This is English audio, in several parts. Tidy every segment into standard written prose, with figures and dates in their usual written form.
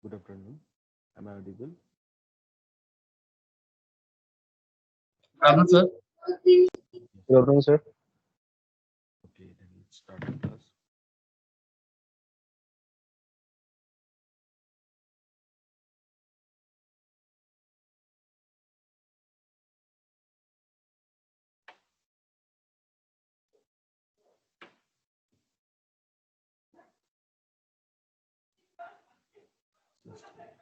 Good afternoon. Am I audible? Rahman sir. Yes. Good afternoon, sir. Okay, then let's start the class. Just a minute.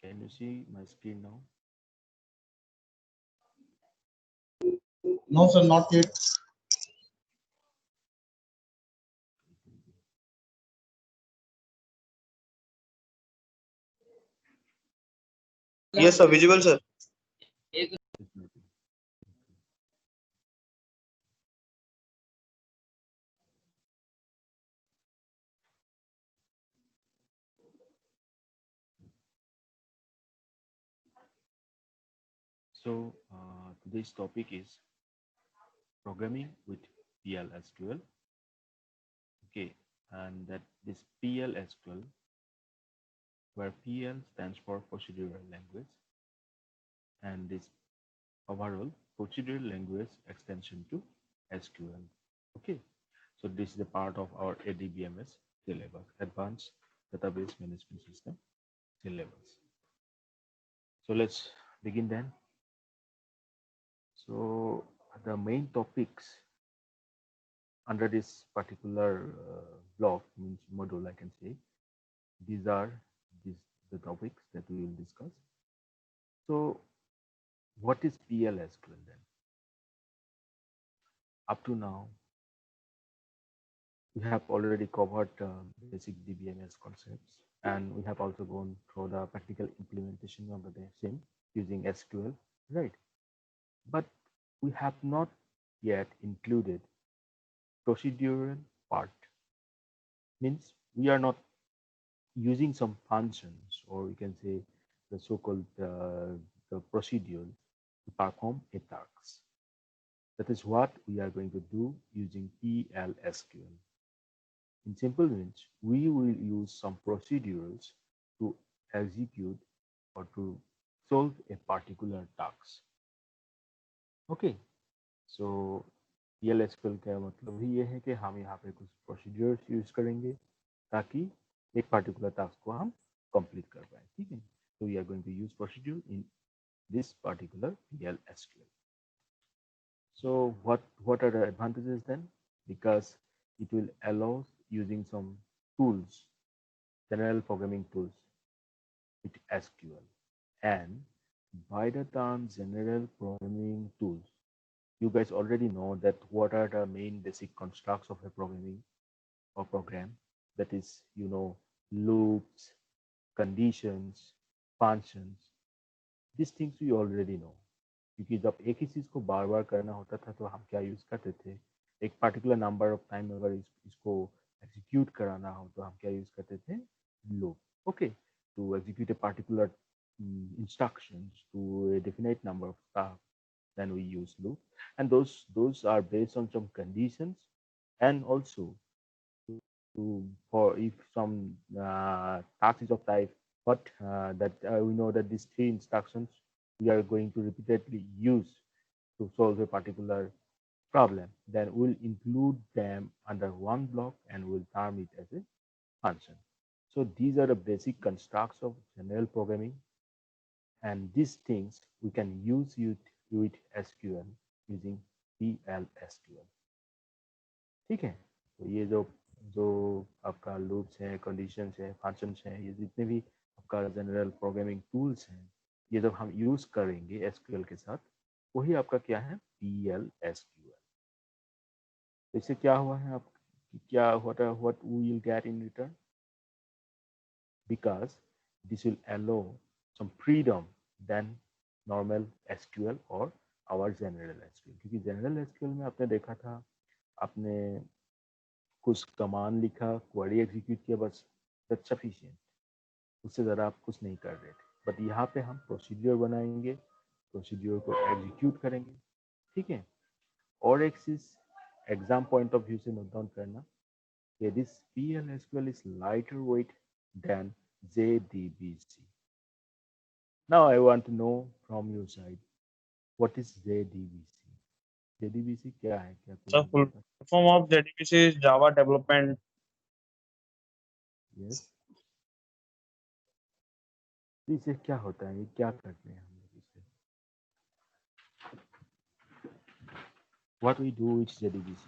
Can you see my screen now? No, sir, not yet. Yes, sir, visible, sir. It's not. So today's topic is programming with PLSQL. Okay, and that this PLSQL, where PL stands for procedural language, and this overall procedural language extension to SQL. Okay, so this is a part of our ADBMS syllabus, Advanced Database Management System syllabus. So let's begin then. So the main topics under this particular block means module, I can say, these are the topics that we will discuss. So what is PLSQL then? Up to now, we have already covered basic DBMS concepts, and we have also gone through the practical implementation of the same using SQL, right? But we have not yet included procedural part. Means we are not using some functions, or you can say the so-called the procedure to perform a task. That is what we are going to do using PLSQL. In simple means, we will use some procedures to execute or to solve a particular task. Okay, so PLSQL का मतलब ही ये है कि हम यहाँ पे कुछ procedures use करेंगे ताकि एक पर्टिकुलर टास्क को हम कंप्लीट कर पाए. ठीक है, so we are going to use procedure in this particular PLSQL. So what are the advantages then? Because it will allow using some tools, general programming tools with SQL. And by the term general programming tools, you guys already know that what are the main basic constructs of a programming or program. That is, you know, loops, conditions, functions. These things we already know. क्योंकि जब एक ही चीज को बार बार करना होता था तो हम क्या यूज करते थे, एक पर्टिकुलर नंबर ऑफ टाइम अगर इसको एग्जीक्यूट कराना हो तो हम क्या यूज करते थे, loop. Okay, to execute a particular instructions to a definite number of tasks, then we use loop, and those are based on some conditions, and also for if some task is of type but that we know that these three instructions we are going to repeatedly use to solve a particular problem, then we'll include them under one block and we'll term it as a function. So these are the basic constructs of general programming, and these things we can use with SQL using PLSQL. ठीक है, तो ये जो जो आपका loops हैं, conditions हैं, functions हैं, ये जितने भी आपका जनरल प्रोग्रामिंग टूल्स हैं, ये जब हम यूज करेंगे एसक्यूएल के साथ, वही आपका क्या है, PLSQL. तो इससे क्या हुआ है, आप क्या what we will get in return, because this will allow some freedom than normal SQL or our general SQL. क्योंकि जनरल SQL में आपने देखा था, आपने कुछ कमांड लिखा, क्वेरी एग्जीक्यूट किया, बस दैट्स सफिशिएंट, उससे ज़्यादा आप कुछ नहीं कर रहे थे. बट यहाँ पे हम प्रोसीड्यूर बनाएंगे, प्रोसीड्यूर को एग्जीक्यूट करेंगे. ठीक है, और एक चीज़ एग्जाम पॉइंट ऑफ व्यू से नोट डाउन करना कि this PLSQL is lighter weight than JDBC. Now I want to know from your side what is JDBC. JDBC क्या है, क्या कोई Sir, मुझे full बता? form of JDBC is Java Development. Yes. तो इसे क्या होता है, ये क्या करते हैं हम लोग इसे? What we do with JDBC?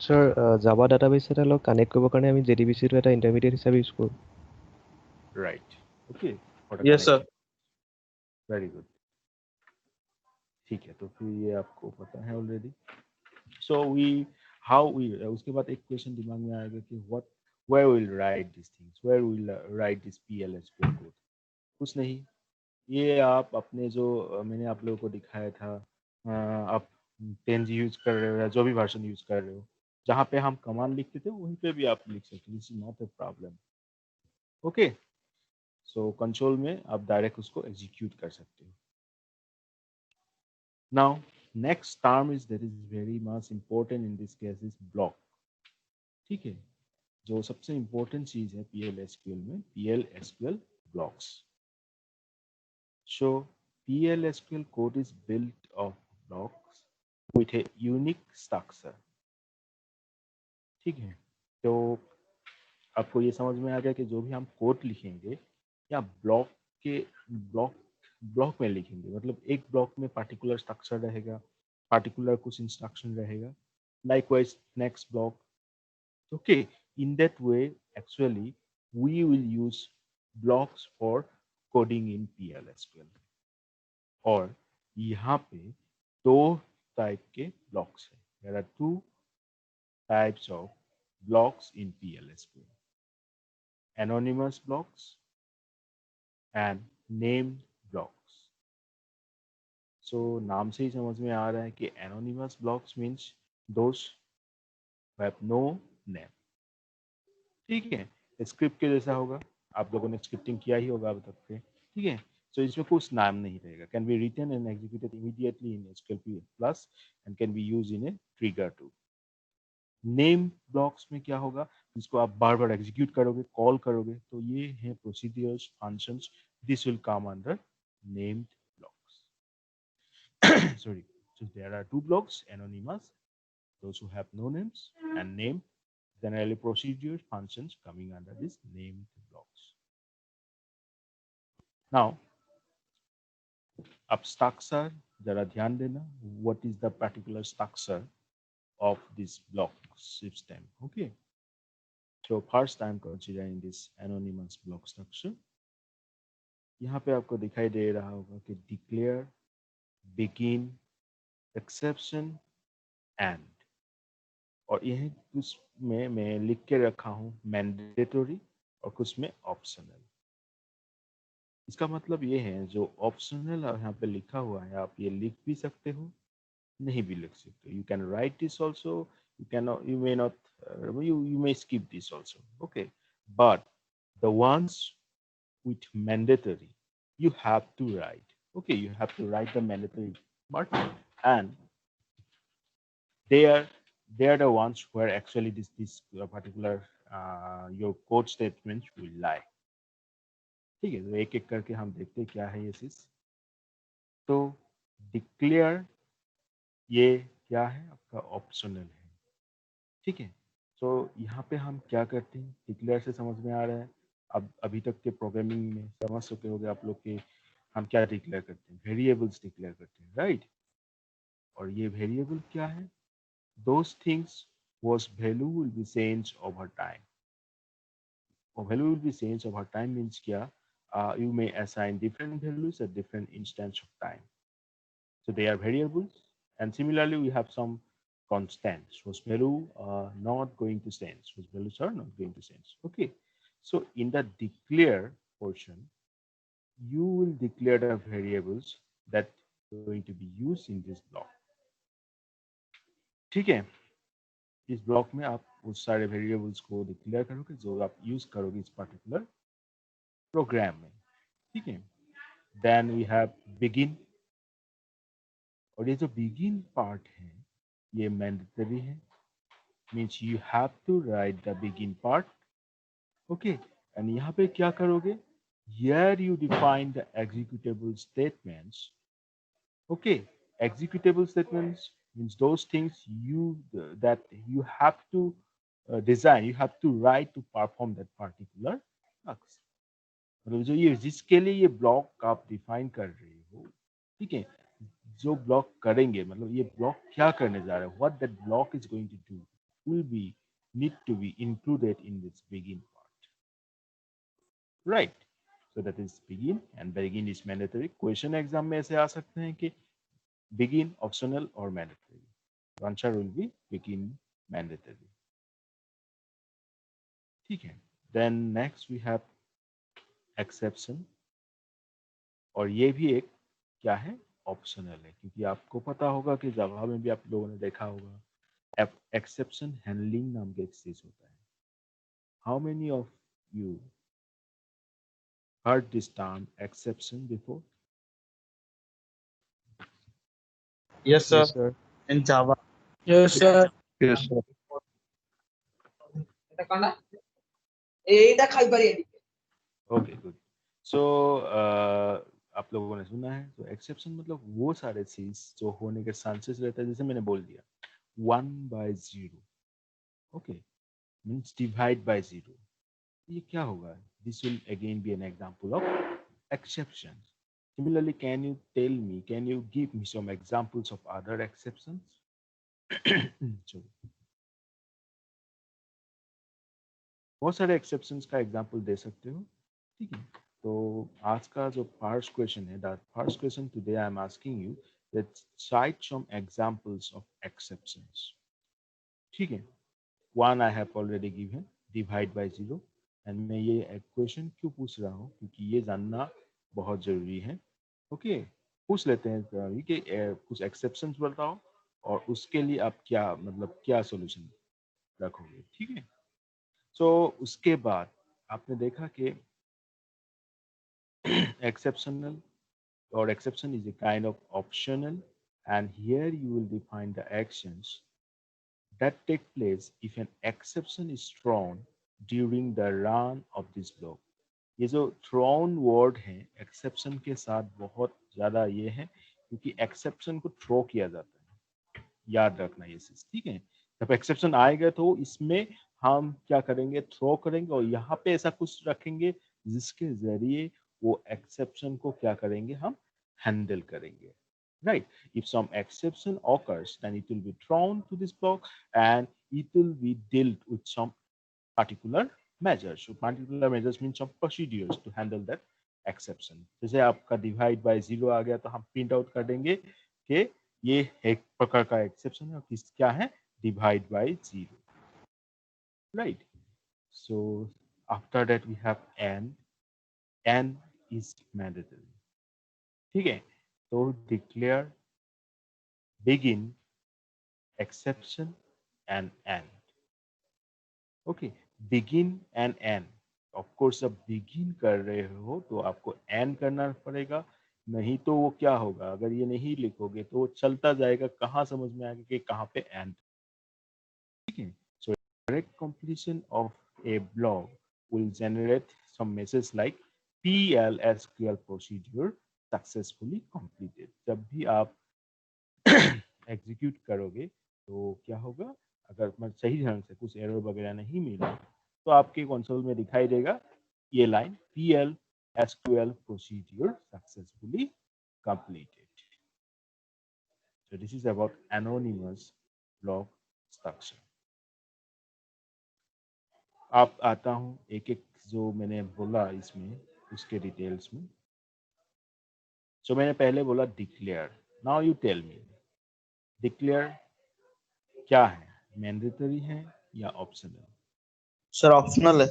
Sir, Java database এটা অলপ কানেক্ট কৰিবৰ কাৰণে আমি JDBC টো এটা ইণ্টাৰমিডিয়েট হিচাপে ইউজ কৰোঁ। Right. Okay. For the Yes, sir. connection. Very good. ठीक है, तो फिर ये आपको पता है already. So we how we उसके बाद एक क्वेश्चन दिमाग में आएगा कि what where we'll write these things, where we'll write this PLSQL code. कुछ नहीं, ये आप अपने जो मैंने आप लोगों को दिखाया था, आप 10G यूज कर रहे हो या जो भी वर्जन यूज कर रहे हो, जहाँ पे हम कमांड लिखते थे वहीं पे भी आप लिख सकते हो. This is not a problem. Okay, so console में आप डायरेक्ट उसको एग्जीक्यूट कर सकते हो. Now next term is that is very much important in this case is block. ठीक है, जो सबसे इम्पोर्टेंट चीज है PLSQL में, PLSQL blocks. So PLSQL code is built of blocks with a unique structure. ठीक है, तो आपको ये समझ में आ गया कि जो भी हम कोड लिखेंगे या ब्लॉक ब्लॉक में लिखेंगे, मतलब एक ब्लॉक में पार्टिकुलर स्ट्रक्चर रहेगा, पार्टिकुलर कुछ इंस्ट्रक्शन रहेगा. Likewise next block. Okay, in that way, actually, we will use blocks for coding in PLSQL. और यहाँ पे दो टाइप के blocks हैं. There are two types of blocks in PLSQL: anonymous blocks and named blocks. So नाम से ही समझ में आ रहा है कि anonymous blocks means those who have no name. ठीक है, स्क्रिप्ट के जैसा होगा, आप लोगों ने स्क्रिप्टिंग किया ही होगा अब तक के. ठीक है, सो इसमें कुछ नाम नहीं रहेगा. Can be written and executed immediately in SQL plus and can be use in a trigger too. Name blocks में क्या होगा, जिसको आप बार बार एग्जीक्यूट करोगे, कॉल करोगे, तो ये हैं procedures, functions. This will come under named blocks. Sorry, so there are two blocks: anonymous, those who have no names, and name, generally procedures, functions coming under this named blocks. Now, अब structure जरा ध्यान देना, what is the particular structure of this block system? Okay, so first I'm considering this anonymous block structure. यहाँ पे आपको दिखाई दे रहा होगा कि declare, begin, exception, and, और यह कुछ में मैं लिख के रखा हूँ मैंडेटरी और कुछ में ऑप्शनल. इसका मतलब ये है, जो ऑप्शनल यहाँ पे लिखा हुआ है आप ये लिख भी सकते हो, नहीं भी लिख सकते हो. You can write this also, you may not, you may skip this also. Okay, but the ones with mandatory you have to write. Okay, you have to write the mandatory part, and they are the ones where actually this particular your code statements will lie. ठीक है, तो एक एक करके हम देखते हैं क्या है ये चीज. तो डिक्लेयर ये क्या है, आपका ऑप्शनल है. ठीक है, तो यहाँ पे हम क्या करते हैं, डिक्लेयर से समझ में आ रहा है. अब अभी तक के प्रोग्रामिंग में समझ चुके होंगे आप लोग के हम क्या डिक्लेयर करते हैं, वेरिएबल्स डिक्लेयर करते हैं, राइट. और ये वेरिएबल क्या है, those things whose value will be changed over time. और value will be changed over time means क्या, you may assign different values at different instance of time. So they are variables, and similarly we have some constants whose value are not going to change, whose values are not going to change. Okay, so in the declare portion, you will declare the variables that are going to be used in this block. ठीक है, इस block में आप उस सारे variables को declare करोगे जो आप यूज करोगे इस पर्टिकुलर प्रोग्राम में. ठीक है, देन वी हैव बिगिन, और ये जो बिगिन पार्ट है ये मैंडेटरी है. means you have to write the begin part. Okay, and यहाँ पे क्या करोगे? Here you define the executable statements. Okay, executable statements means those things that you have to design, you have to write to perform that particular task. मतलब जो ये जिसके लिए ये ब्लॉक आप डिफाइन कर रहे हो, ठीक है, जो ब्लॉक करेंगे मतलब ये ब्लॉक क्या करने जा रहा है, what that block is going to do will be need to be included in this begin part, right? So that is begin, and begin is mandatory. Question exam में ऐसे आ सकते हैं कि begin optional or mandatory. The answer will be begin mandatory. ठीक है. Then next we have exception, और ये भी एक क्या है, ऑप्शनल है, क्योंकि आपको पता होगा कि जावा में भी आप लोगों ने देखा होगा एक्सेप्शन हैंडलिंग नाम का एक चीज होता है. How many of you heard this term exception before? Yes, sir. Yes, sir. In Java. Yes, sir. Yes, sir. Okay good. So आप लोगों ने सुना है, तो एक्सेप्शन मतलब वो सारे चीज जो होने के चांसेस रहता है, जैसे मैंने बोल दिया 1/0. Okay, means divide by 0. ये क्या होगा? This will again be an example of exception. Similarly, can you give me some examples of other exceptions? Sorry. बहुत सारे एक्सेप्शंस का एग्जांपल दे सकते हो, ठीक है. तो आज का जो फर्स्ट क्वेश्चन है, that first question today I am asking you that cite some examples of exceptions. ठीक है. One I have already given, divide by 0. And मैं ये क्वेश्चन क्यों पूछ रहा हूँ, क्योंकि ये जानना बहुत जरूरी है. ओके, पूछ लेते हैं कि कुछ एक्सेप्शंस बताओ और उसके लिए आप क्या मतलब क्या सॉल्यूशन रखोगे, ठीक है. सो उसके बाद आपने देखा कि exceptional or exception is a kind of optional, and here you will define the actions that take place if an exception is thrown during the run of this block. ये जो थ्रोन वर्ड है exception के साथ बहुत ज्यादा ये है, क्योंकि एक्सेप्शन को थ्रो किया जाता है, याद रखना ये चीज, ठीक है. जब एक्सेप्शन आएगा तो इसमें हम क्या करेंगे, थ्रो करेंगे, और यहाँ पे ऐसा कुछ रखेंगे जिसके जरिए वो एक्सेप्शन को क्या करेंगे, हम हैंडल करेंगे, right? If some exception occurs, then it will be thrown to this block and it will be dealt with some particular measures. So particular measures means some procedures to handle that exception. जैसे आपका divide by 0 आ गया तो हम print out कर देंगे कि ये एक प्रकार का exception है और किस क्या है, divide by 0, right? So after that we have and is mandatory. ठीक है. तो declare, begin, exception and end. Okay, begin and and. Of course जब बिगिन कर रहे हो तो आपको एंड करना पड़ेगा, नहीं तो वो क्या होगा, अगर ये नहीं लिखोगे तो वो चलता जाएगा, कहाँ समझ में आएगा कि कहाँ पे एंड, ठीक है. So direct completion of a block will generate some message like PL/SQL procedure successfully completed. जब भी आप एग्जीक्यूट करोगे तो क्या होगा, अगर मैं सही ढंग से कुछ एरर वगैरह नहीं मिला तो आपके कंसोल में दिखाई देगा ये line PL/SQL procedure successfully completed. So this is about anonymous block structure. आप आता हूँ एक एक जो मैंने बोला इसमें उसके डिटेल्स में. सो मैंने पहले बोला declare. Now you tell me, declare क्या है, मैंडेटरी है या ऑप्शनल? Sir, optional है.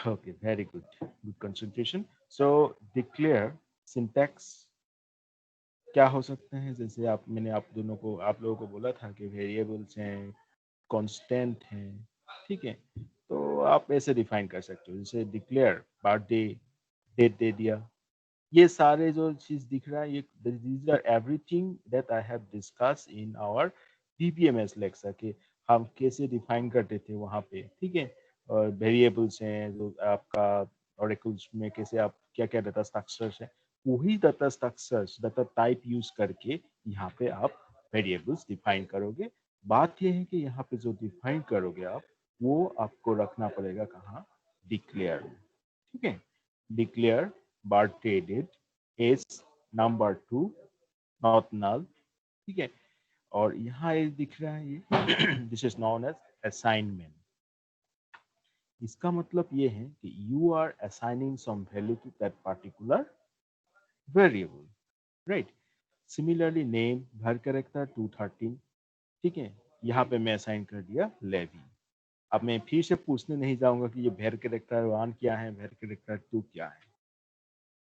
Okay, very good. Good concentration. So declare syntax क्या हो सकते हैं, जैसे मैंने आप लोगों को बोला था कि वेरिएबल्स हैं, कांस्टेंट हैं, ठीक है. तो आप ऐसे डिफाइन कर सकते हो, जैसे डिक्लेयर बर्थडे, डेट दे दिया. ये सारे जो चीज दिख रहा है, ये these are everything that I have discussed in our DBMS lecture के हम कैसे डिफाइन करते थे वहाँ पे, ठीक है। और वेरिएबल्स हैं जो आपका ऑरेकल्स में कैसे आप क्या क्या डाटा स्ट्रक्चर्स है, वही data structures data type use करके यहाँ पे आप वेरिएबल्स डिफाइन करोगे। बात यह है कि यहाँ पे जो डिफाइन करोगे आप, वो आपको रखना पड़ेगा कहाँ, डिक्लेयर, ठीक है। Declare birthday date as number 2 not null, ठीक है। और यहाँ ये दिख रहा है ये this is known as assignment. इसका मतलब ये है कि you are assigning some value to that particular variable, right. Similarly name भर कैरेक्टर 213, ठीक है। यहाँ पे मैं असाइन कर दिया लेवी। अब मैं फिर से पूछने नहीं जाऊंगा कि ये भर कैरेक्टर 1 क्या है, भर कैरेक्टर 2 क्या है।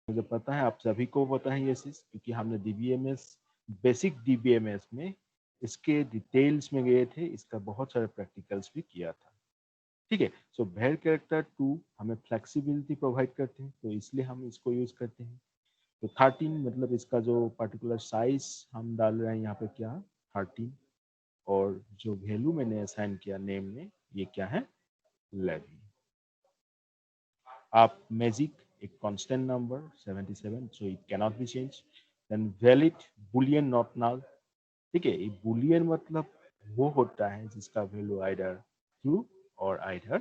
मुझे पता है, आप सभी को पता है ये चीज, क्योंकि हमने डीबीएमएस, बेसिक डीबीएमएस में इसके डिटेल्स में गए थे, इसका बहुत सारे प्रैक्टिकल्स भी किया था, ठीक है। सो var कैरेक्टर 2 हमें फ्लेक्सिबिलिटी प्रोवाइड करते हैं, तो इसलिए हम इसको यूज करते हैं। तो 13 मतलब इसका जो पर्टिकुलर साइज हम डाल रहे हैं यहाँ पे क्या, 13। और जो वैल्यू मैंने असाइन किया नेम में, ये क्या है, लेवी। आप मैजिक एक constant number 77, so it cannot be change. Then valid Boolean not null, ठीक है। ये बुलियन मतलब वो होता है जिसका वैल्यू आइदर ट्रू और आइदर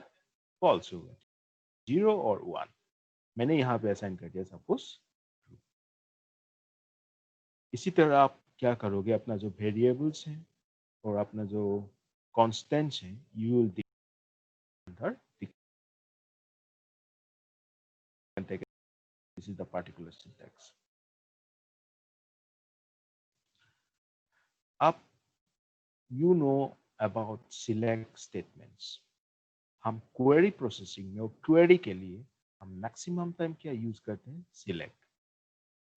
फॉल्स होगा, 0 और 1। मैंने यहाँ पे असाइन कर दिया सपोज। इसी तरह आप क्या करोगे, अपना जो वेरिएबल्स हैं और अपना जो कांस्टेंट्स हैं, you will under this is the particular syntax. अब you know about select statements. हम क्वेरी प्रोसेसिंग में और क्वेरी के लिए हम मैक्सिमम टाइम क्या यूज करते हैं, सिलेक्ट।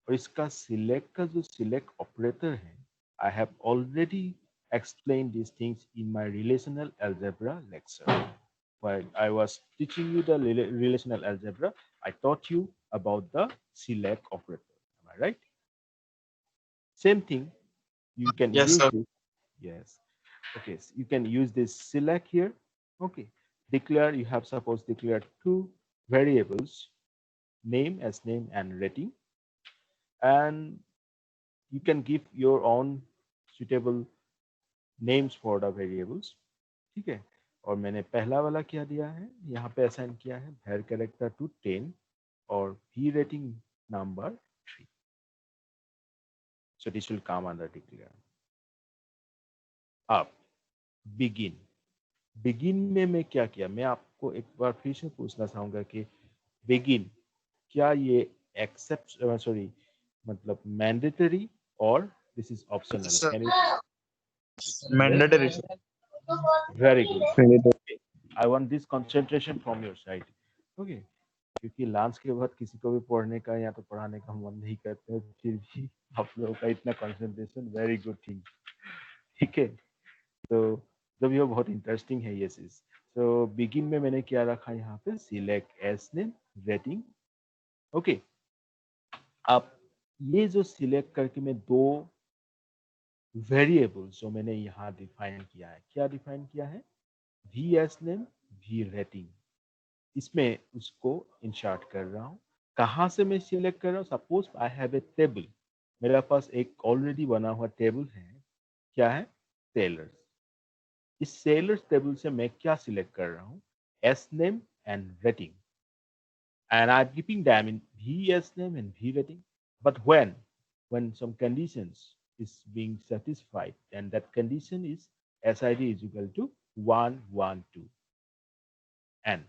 और इसका सिलेक्ट का जो सिलेक्ट ऑपरेटर है, आई have already explained these things in my relational algebra lecture. While I was teaching you the relational algebra, I taught you about the select operator. Am I right? Same thing, you can Yes, use sir. this. Yes. Okay, so you can use this select here. Okay. Declare, you have suppose declared two variables, name as name and rating. And you can give your own suitable names for the variables, ठीक है। और मैंने पहला वाला क्या दिया है, यहाँ पे असाइन किया है var character to 10 और v rating number 3, so this will come under declare. अब begin में मैं क्या किया, मैं आपको एक बार फिर से पूछना चाहूंगा कि begin क्या ये एक्सेप्ट सॉरी मतलब मैंडेटरी और this is Yes, optional, sir. Can you? Mandatory, sir. Very good. Mandatory. I want this concentration from your side, okay. क्योंकि लंच के बाद किसी को भी पढ़ने का या तो पढ़ाने का मन नहीं करते हैं, फिर भी आप लोगों का इतना कंसंट्रेशन, वेरी गुड थिंग, ठीक है। तो जब ये बहुत इंटरेस्टिंग है ये चीज। तो बिगिन में मैंने क्या रखा यहाँ पे, select as name rating, okay. अब ये जो सिलेक्ट करके मैं दो वेरिएबल्स जो मैंने यहाँ डिफाइन किया है, क्या डिफाइन किया है, V S name V rating, इसमें उसको इंसर्ट कर रहा हूँ। कहाँ से मैं सिलेक्ट कर रहा हूँ, suppose I have a table, मेरे पास एक ऑलरेडी बना हुआ टेबल है, क्या है, सेलर्स। इस सेलर्स टेबल से मैं क्या सिलेक्ट कर रहा हूँ, S name and rating, and I'm keeping them in VS name and V rating. But when some conditions is being satisfied, then that condition is SID is equal to 112. And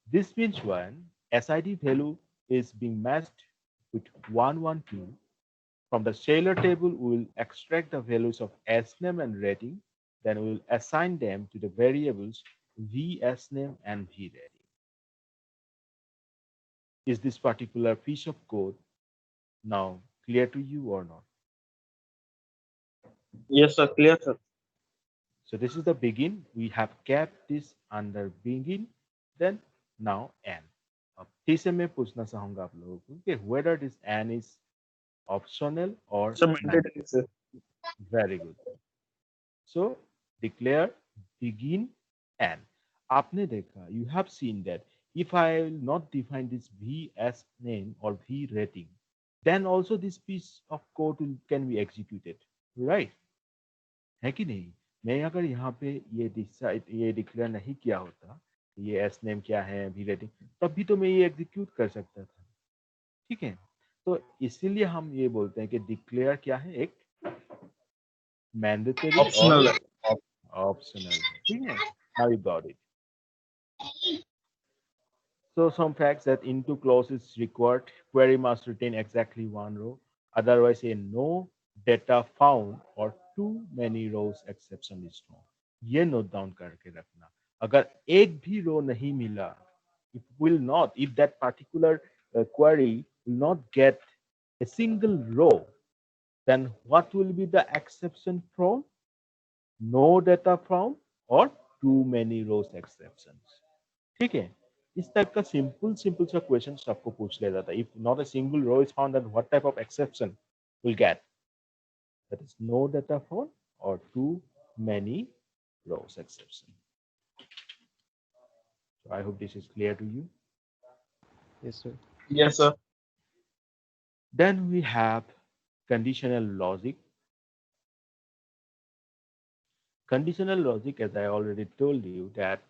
this means when SID value is being matched with 112, from the Shaler table, we will extract the values of SNAME and rating. Then we will assign them to the variables VSNAME and V rating. Is this particular piece of code now clear to you or not? Yes, sir. Clear, sir. So this is the begin. We have kept this under begin, then now n. अब तीसरे में पूछना चाहूंगा आप लोगों को कि whether this n is optional or Sir, mandatory, sir. very good. So declare begin and. आपने देखा, you have seen that if I will not define this v as name or v rating, then also this piece of code can be executed, right? है कि नहीं? मैं अगर यहाँ पे ये डिक्लेयर नहीं किया होता, ये एस नेम क्या है, वी रेटिंग, तब भी तो मैं ये एग्जीक्यूट कर सकता था, ठीक है? तो इसीलिए हम ये बोलते हैं कि डिक्लेयर क्या है, एक मैंडेटरी और ऑप्शनल है। ऑप्शनल है, ठीक है? Now you got it. So some facts that into clause is required. Query must retain exactly one row. Otherwise, a no data found or too many rows exception is known. ये note down करके रखना. अगर एक भी रो नहीं मिला, if that particular query will not get a single row, then what will be the exception from? No data found or too many rows exceptions. ठीक है? इस टाइप का सिंपल सा क्वेश्चन आपको पूछ लेता था. If not a single row is found, then what type of exception will get? That is no data found और too many rows exception. So I hope this is clear to you. Yes, sir. Yes, sir. Then we have conditional logic. Conditional logic, as I already told you, that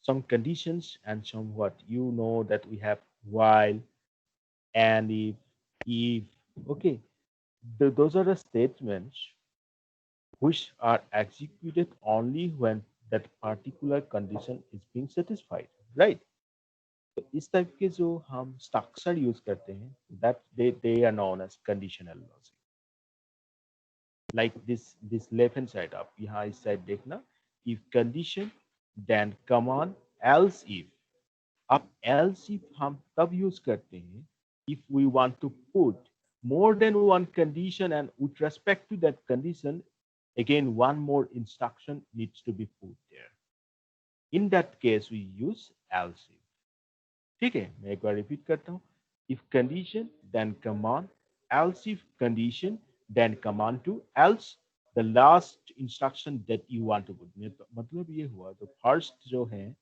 some conditions and somewhat, you know that we have while and if, okay, those are the statements which are executed only when that particular condition is being satisfied, right? तो इस type के जो हम structure use करते हैं, that they are known as conditional logic. Like this left hand side, आप यहाँ इस साइड देखना, if condition then command else if. अब else if हम तब यूज करते हैं if we want to put more than one condition and with respect to that condition, again one more instruction needs to be put there. In that case we use else if. ठीक है, मैं एक बार repeat करता हूँ. If condition then command, else if condition then command to, else the last instruction that you want to put. मतलब ये हुआ तो फर्स्ट जो है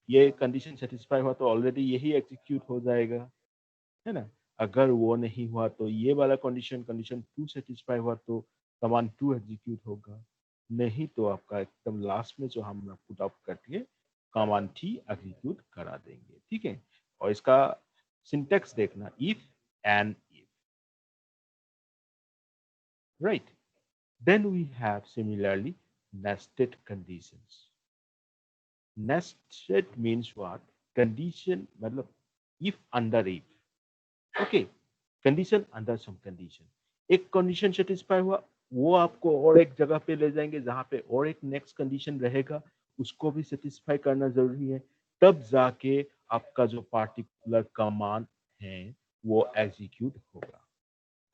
ये कंडीशन सेटिस्फाई हुआ तो ऑलरेडी यही एग्जीक्यूट हो जाएगा, है ना? अगर वो नहीं हुआ तो ये वाला कंडीशन टू सेटिस्फाई हुआ तो कमांड टू एग्जीक्यूट होगा, नहीं तो आपका एकदम लास्ट में जो हम पुट अप करके कमांड थी एग्जीक्यूट करा देंगे, ठीक है? और इसका सिंटेक्स देखना, if end if, right? Then we have similarly nested conditions. Nested means what? Condition मतलब if under if. Okay, condition under some condition. एक कंडीशन सेटिस्फाई हुआ, वो आपको और एक जगह पे ले जाएंगे जहां पे और एक नेक्स्ट कंडीशन रहेगा, उसको भी सेटिस्फाई करना जरूरी है, तब जाके आपका जो पार्टिकुलर कमांड है वो एग्जीक्यूट होगा.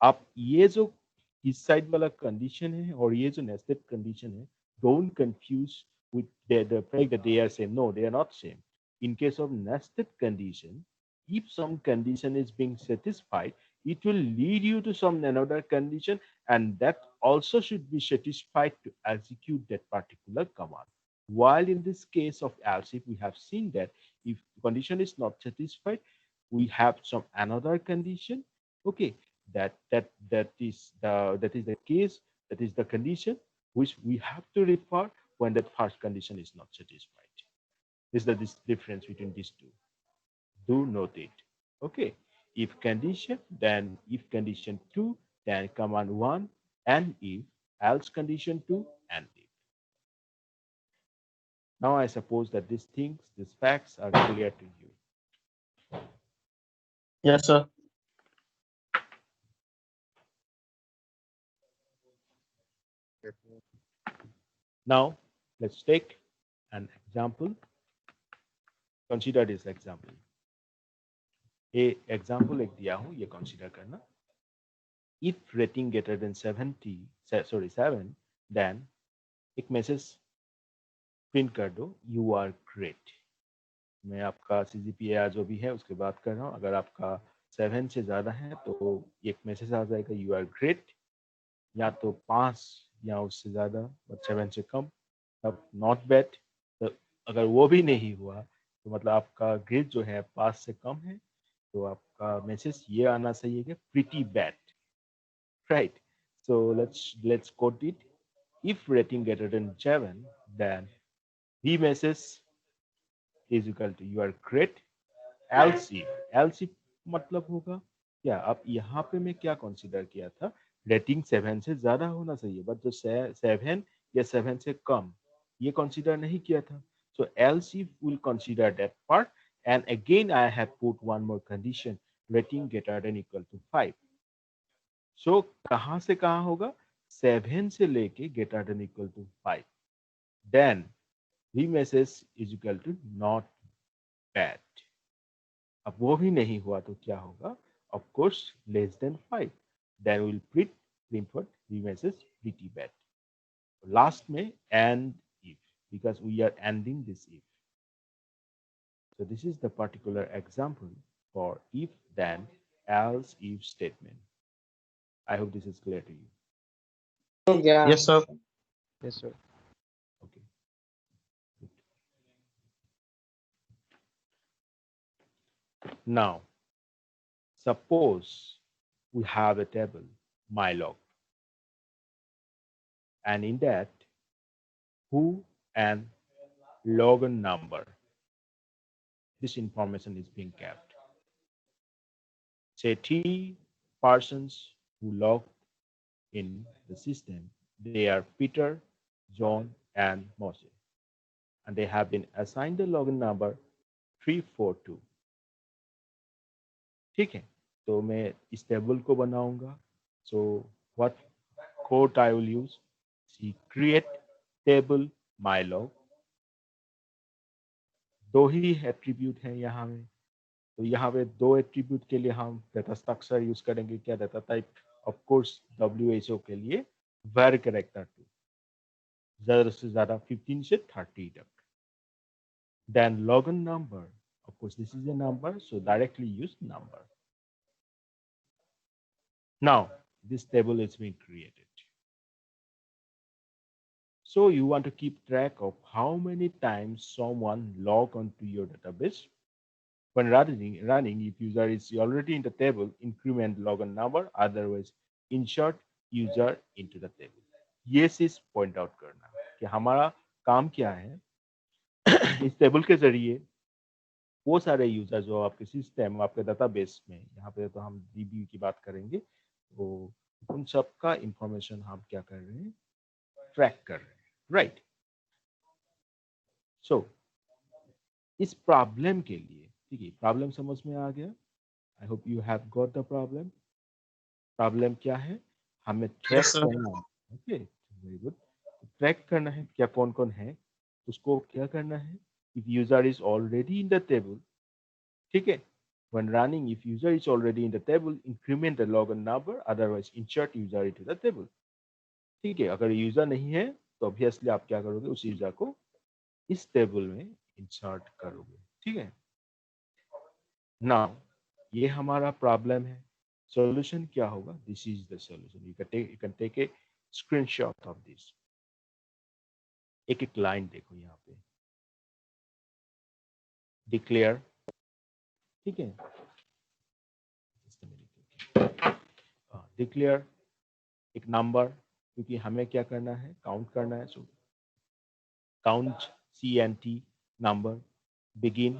आप ये जो इस साइड वाला कंडीशन है और ये जो नेस्टेड कंडीशन है, don't confuse with the fact that they are same. No, they are not same. In case of nested condition, if some condition is being satisfied, it will lead you to some another condition, and that also should be satisfied to execute that particular command. While in this case of else if, we have seen that if condition is not satisfied, we have some another condition. Okay, that is the case, that is the condition which we have to refer when that first condition is not satisfied. This is the difference between these two. Do note it. Okay. If condition, then if condition 2, then command 1, and if, else condition 2, and if. Now I suppose that these facts are clear to you. Yes, sir. Now let's take an example. Consider this example. A example एक दिया हूँ, ये consider करना. If rating greater than 7, then एक message print कर दो, you are great. मैं आपका CGPA जो भी है उसके बात कर रहा हूँ. अगर आपका 7 से ज्यादा है तो एक मैसेज आ जाएगा, यू आर ग्रेट, या तो पास या उससे ज़्यादा, बट 7 से कम, तब नॉट बैड। तो अगर वो भी नहीं हुआ तो मतलब आपका ग्रेड जो है पास से कम है, तो आपका मैसेज ये आना चाहिए कि pretty bad, right. So let's code it. If rating greater than 7, then the message is equal to you are great। else if मतलब होगा क्या, अब यहाँ पे मैं क्या कंसीडर किया था, रेटिंग 7 से ज्यादा होना चाहिए, बट जो 7 या 7 से कम, ये कंसीडर नहीं किया था। सो else if will consider that part, and again I have put one more condition, rating greater than equal to 5। सो कहाँ से कहाँ होगा, 7 से लेके greater than equal to 5, then the message is equal to not bad। अब वो भी नहीं हुआ तो क्या होगा, of course less than 5, then will print what, the message pretty bad. Last में and if, because we are ending this if. So this is the particular example for if then else if statement। I hope this is clear to you। Yeah. Yes, sir. Yes, sir. Okay, good। Now suppose we have a table mylog, and in that who and login number, this information is being kept। Say 3 persons who logged in the system, they are Peter, John, and Mose, and they have been assigned the login number 342। ठीक है, तो मैं इस table को बनाऊंगा। So what code I will use, see create table mylog। दो ही attribute हैं यहाँ में, तो यहाँ पे 2 एट्रीब्यूट के लिए हम डाटा स्ट्रक्चर यूज करेंगे, क्या data type, of course WHO के लिए var कैरेक्टर 2, ज्यादा से ज्यादा 15 से 30 तक। Then login number, of course this is a number, so directly use number। now this table is being created, so you want to keep track of how many times someone log onto your database। When running, if user is already in the table, increment login number, otherwise insert user into the table। ये चीज point out करना कि हमारा काम क्या है इस table के जरिए वो सारे यूजर जो आपके सिस्टम, आपके डाटाबेस में, यहाँ पे तो हम डीबी की बात करेंगे, तो उन सब का इंफॉर्मेशन हम क्या कर रहे हैं, ट्रैक कर रहे हैं, राइट। सो इस प्रॉब्लम के लिए, ठीक है, प्रॉब्लम समझ में आ गया। I hope you have got the problem. Problem क्या है, हमें ट्रैक Yes, sir. करना है। Okay, very good. ट्रैक करना है क्या कौन कौन है, उसको क्या करना है, if user is already in the table, ठीक है, when running if user is already in the table, increment the login number, otherwise insert user into the table। ठीक है, अगर यूजर नहीं है तो ऑब्वियसली आप क्या करोगे, उस यूजर को इस टेबल में इंसर्ट करोगे। ठीक है, नाउ ये हमारा प्रॉब्लम है। सॉल्यूशन क्या होगा, this is the solution. You can take a screenshot of this. एक एक लाइन देखो यहाँ पे, डिक्लेयर, ठीक है, डिक्लेयर एक नंबर, क्योंकि हमें क्या करना है, काउंट करना है। So count CNT number, begin,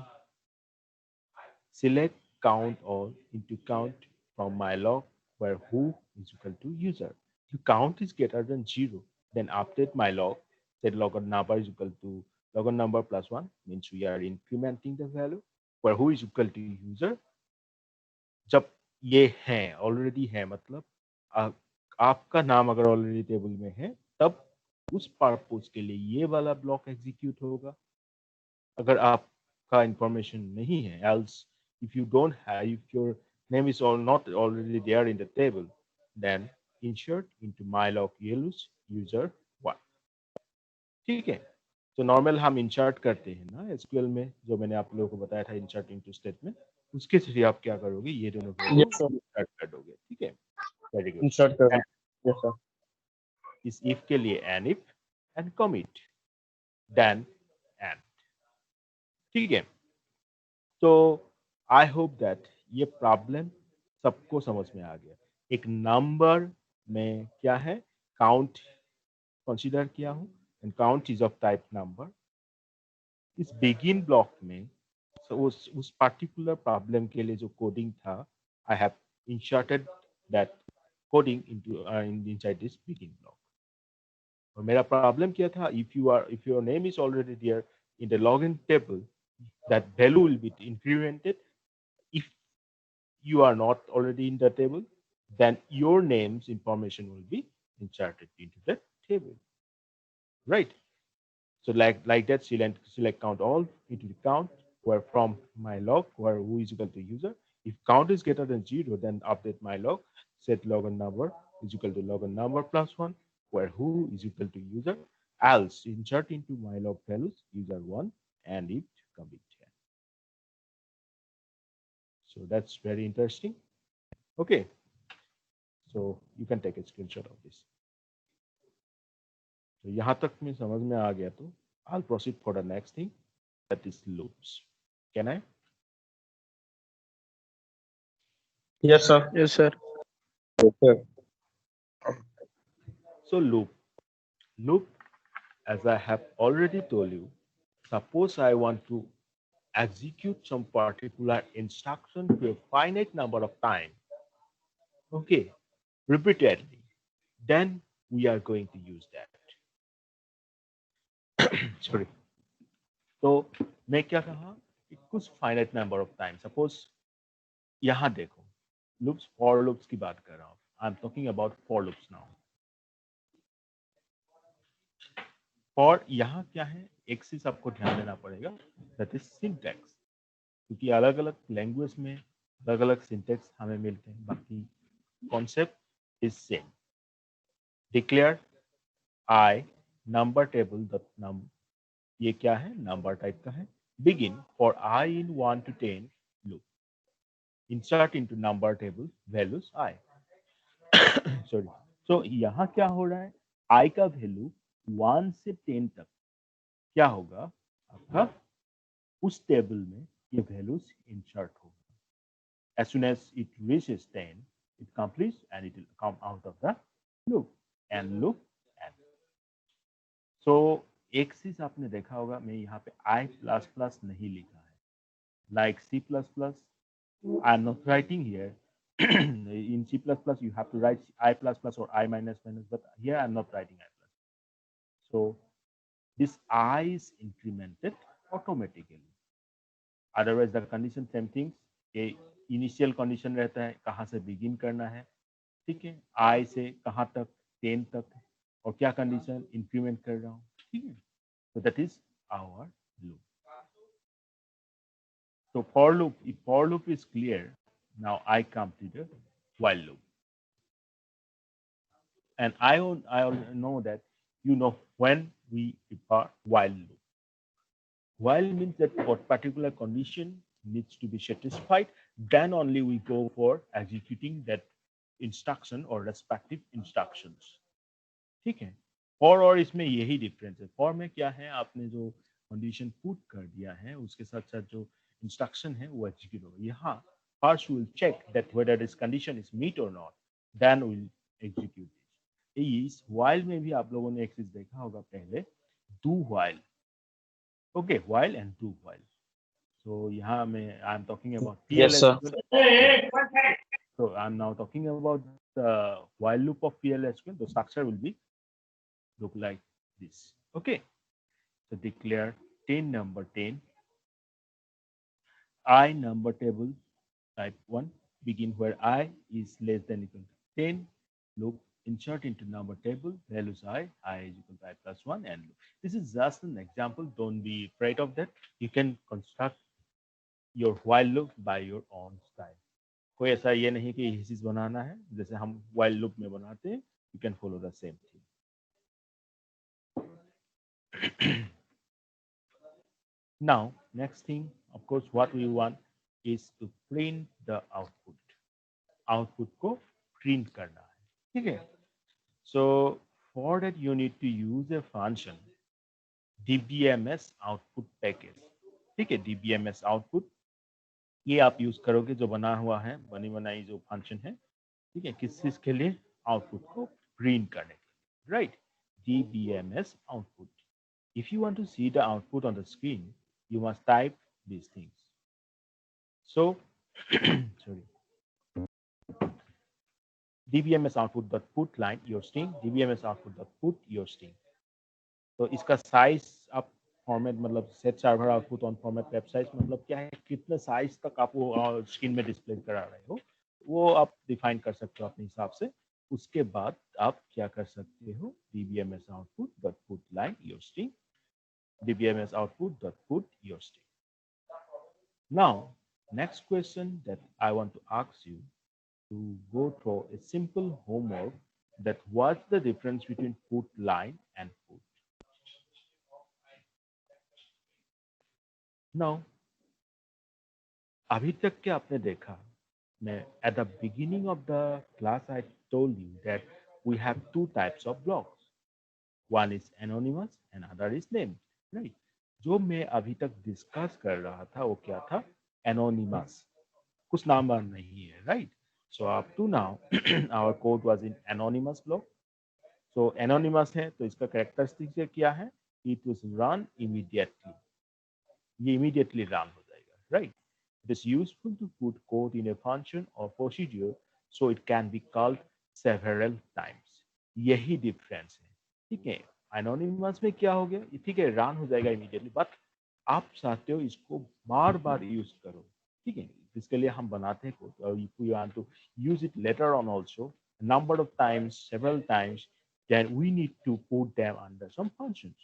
select count all into count from my log where who is equal to user। If count is greater than 0, then update my log, set login number is equal to login number plus 1, means we are incrementing the value, where who is equal to user। जब ये है, already है, मतलब आपका नाम अगर already table में है, तब उस पर्पस के लिए ये वाला ब्लॉक एग्जीक्यूट होगा। अगर आपका इंफॉर्मेशन नहीं है, else if you don't have, if your name is all not already there in the table, then insert into mylog yellows user 1। ठीक है, तो नॉर्मल हम इंसर्ट करते हैं ना एसक्यूएल में, जो मैंने आप लोगों को बताया था इंसर्ट इनटू स्टेटमेंट, उसके जरिए आप क्या करोगे, ये दोनों Yes, sir. इंसर्ट कर दोगे। ठीक है, वेरी गुड। Insert करना. Yes, sir. इस if के लिए an if and commit then and. ठीक है, तो आई होप दैट ये प्रॉब्लम सबको समझ में आ गया। एक नंबर में क्या है, काउंट कंसीडर किया हूँ and count is of type number. इस बिगिन ब्लॉक में उस पर्टिकुलर प्रॉब्लम के लिए जो कोडिंग था, I have inserted that coding into inside this begin block. और मेरा प्रॉब्लम क्या था, if your name is already there in the login table, that value will be incremented. If you are not already in the table, then your name's information will be inserted into the table, right? So like that, select count all into the count where from my log where who is equal to user. If count is greater than 0, then update my log, set login number is equal to login number plus 1 where who is equal to user, else insert into my log values user 1 and it commit. So that's very interesting. Okay, so you can take a screenshot of this. So यहाँ तक में समझ में आ गया तो I'll proceed for the next thing, that is loops. Can I? Yes, sir. Yes, sir. Yes, sir. So loop, as I have already told you, suppose I want to execute some particular instruction to a finite number of times, okay, repeatedly, then we are going to use that. Sorry. तो मैं क्या कहा, कुछ finite number of time, suppose यहाँ देखो, loops for loops की बात कर रहा हूँ, I am talking about for loops now. For यहाँ क्या है, एक चीज आपको ध्यान देना पड़ेगा, दैट इज सिंटैक्स, क्योंकि अलग अलग लैंग्वेज में अलग अलग सिंटैक्स हमें मिलते हैं, बाकी concept is same. Declare I number table dot num, ये क्या है, नंबर टाइप का है। Begin for I in 1 to 10 loop, insert into number table values I. Sorry, तो यहाँ क्या हो रहा है, आई का वैल्यू 1 से 10 तक क्या होगा आपका, उस टेबल में ये वैल्यूज इंसर्ट होगा। as soon as it reaches 10, it completes and it will come out of the loop and loop and. So एक चीज आपने देखा होगा, मैं यहाँ पे i++ नहीं लिखा है, like C++, I'm not writing here. In C++, you have to write I++ or I minus minus, but here I'm not writing I++. So this I is incremented automatically. Otherwise, the condition same things. ये initial condition रहता है, कहाँ से begin करना है, ठीक है, I से कहाँ तक, 10 तक, और क्या कंडीशन, इंक्रीमेंट कर रहा हूँ, ठीक है। So that is our loop. So for loop, if for loop is clear, now I come to the while loop. And I know that you know when we prepare while loop. While means that what particular condition needs to be satisfied, then only we go for executing that instruction or respective instructions. ठीक है, for और इसमें यही difference है। for में क्या है, आपने जो कंडीशन पुट कर दिया है उसके साथ साथ जो इंस्ट्रक्शन है वो एग्जीक्यूट होगा। यहाँ first we will check that whether this condition is meet or not, then we will execute it. इस while में भी आप लोगों ने एक चीज देखा होगा पहले, do while, okay, while and do while. So यहाँ में I am talking about Yes, sir. PLSQL. So I am now talking about the while loop of PLSQL. The structure will be look like this. Okay. So declare 10 number 10. I number table type 1 begin where I is less than equal to 10. Loop insert into number table values I is equal to I+1 and loop. This is just an example. Don't be afraid of that. You can construct your while loop by your own style. कोई ऐसा ये नहीं कि यही चीज बनाना है, जैसे हम while loop में बनाते हैं, you can follow the same thing. Now, next thing, of course, what we want is to print the output. Output को print करना है, ठीक है? So for that you need to use a function dbms output package. ठीक है, dbms output ये आप use करोगे, जो बना हुआ है, बनी बनाई जो फंक्शन है, ठीक है, किस चीज के लिए, आउटपुट को प्रिंट करने के लिए, right, dbms output. If you want to see the output on the screen, you must type these things. So sorry, dbms output dot put line your string, dbms output dot put your string. तो इसका size आप format, मतलब set server output on format web size मतलब क्या है, कितने size तक आप वो स्क्रीन में डिस्प्ले करा रहे हो, वो आप डिफाइन कर सकते हो अपने हिसाब से. उसके बाद आप क्या कर सकते हो, dbms output dot put line your string, dbms output dot put your string. Now, next question that I want to ask you to go through a simple homework, that what's the difference between put line and put. Now, अभी तक क्या आपने देखा, मैं at the beginning of the class I told you that we have two types of blocks. One is anonymous and other is named, right? जो मैं अभी तक डिस्कस कर रहा था वो क्या था, anonymous, कुछ नाम नहीं है, right? So up to now our code was in anonymous block. So anonymous है तो इसका characteristic क्या है, it was run immediately, ये immediately run हो जाएगा, right? It is useful to put code in a function or procedure so it can be called several times. यही difference है, ठीक है. Anonymous में क्या हो गया, ठीक है, run हो जाएगा immediately, but आप चाहते हो इसको बार बार यूज करो, ठीक है, इसके लिए हम बनाते हैं code, और if we want to use it later on also, number of times, several times, then we need to put them under some functions.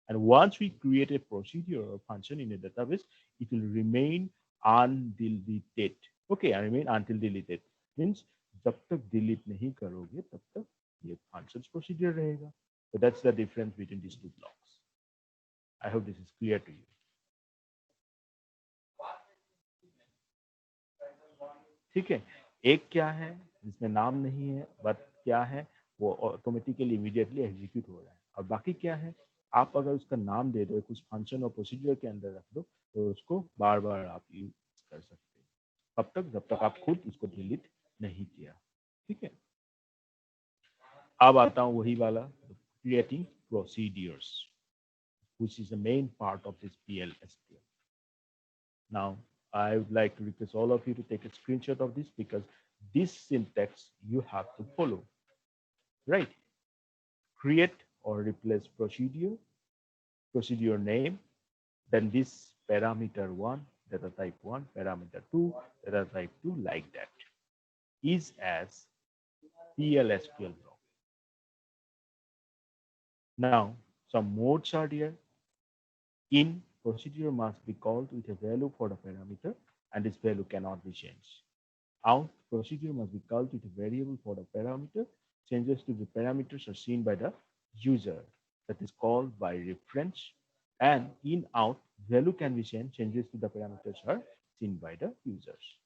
And once we create a procedure or function in a database, it will remain undeleted. Okay, I remain until deleted. Means जब तक delete नहीं करोगे तब तक ये functions procedure रहेगा. So that's the difference between these two blocks. I hope this is clear to you. ठीक है, एक क्या है जिसमें नाम नहीं है, बट क्या है वो ऑटोमेटिकली इमीडिएटली एग्जीक्यूट हो रहा है, और बाकी क्या है, आप अगर उसका नाम दे दो, कुछ फंक्शन और प्रोसीजर के अंदर रख दो, तो उसको बार बार आप यूज कर सकते हो तब तक जब तक आप खुद इसको डिलीट नहीं किया, ठीक है. अब आता हूँ वही वाला, creating procedures, which is the main part of this PL/SQL. Now, I would like to request all of you to take a screenshot of this, because this syntax you have to follow, right? Create or replace procedure, procedure name, then this parameter 1, data type 1, parameter 2, data type 2, like that, is as PL/SQL block. Now, some modes are there. In procedure must be called with a value for the parameter, and this value cannot be changed. Out procedure must be called with a variable for the parameter. Changes to the parameters are seen by the user, that is called by reference. And in out value can be changed. Changes to the parameters are seen by the users.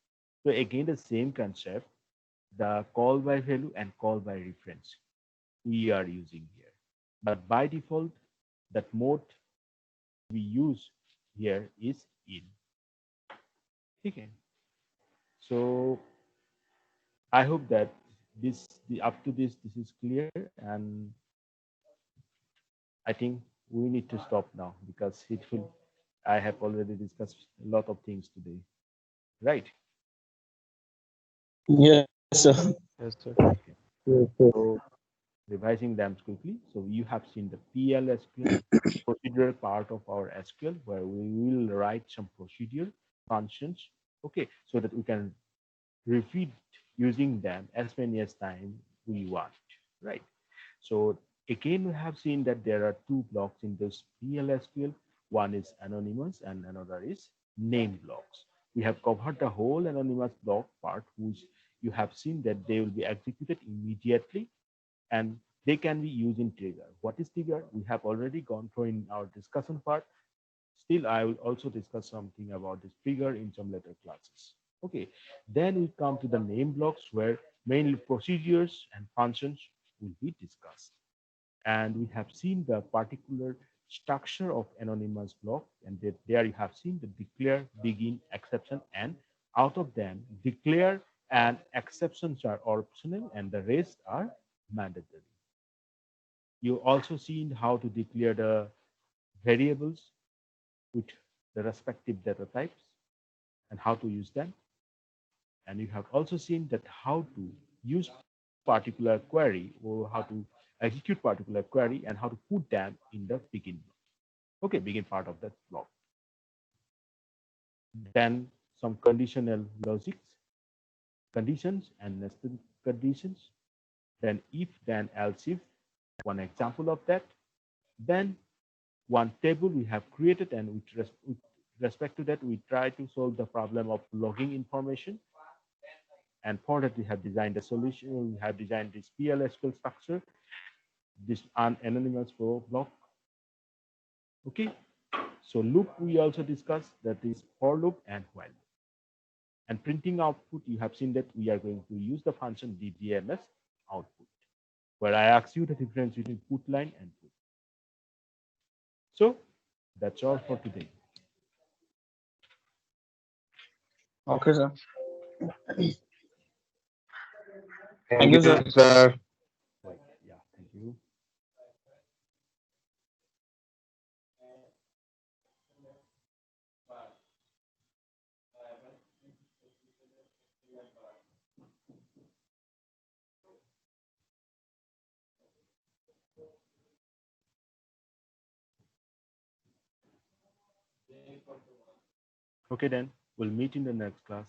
So again, the same concept, the call by value and call by reference we are using here. But by default, that mode we use here is in. Okay. So I hope that up to this is clear, and I think we need to stop now, because I have already discussed a lot of things today, right? Yes, sir. Yes, sir. Okay. Yes, sir. So revising them quickly. So you have seen the PL/SQL procedural part of our SQL, where we will write some procedure functions, okay, so that we can repeat using them as many as time we want, right? So again, we have seen that there are two blocks in this PL/SQL. One is anonymous and another is name blocks. We have covered the whole anonymous block part, which you have seen that they will be executed immediately, and they can be used in trigger. What is trigger? We have already gone through in our discussion part. Still, I will also discuss something about this trigger in some later classes. Okay, then we come to the name blocks, where mainly procedures and functions will be discussed. and we have seen the particular structure of anonymous block, and there you have seen the declare, begin, exception, and out of them, declare and exceptions are optional and the rest are mandatory. You also seen how to declare the variables with the respective data types and how to use them. And you have also seen that how to use particular query or how to execute particular query and how to put them in the begin block. Okay, begin part of that block. Then some conditional logics, conditions and nested conditions. Then if, then else if, one example of that. Then one table we have created, and with respect to that, we try to solve the problem of logging information. And for that, we have designed a solution. We have designed this PLSQL structure, this anonymous block. Okay, so loop we also discussed, that is for loop and while loop. And printing output, you have seen that we are going to use the function DBMS output, where I ask you the difference between put line and put. So that's all for today. Okay, sir. Thank you, sir. Right. Yeah, thank you. Okay, then we'll meet in the next class.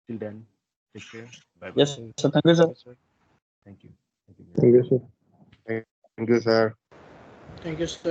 Till then, take care. Bye bye. Yes, sir. Thank you, sir. Thank you. Thank you. Thank you, sir. Thank you, sir. Thank you, sir.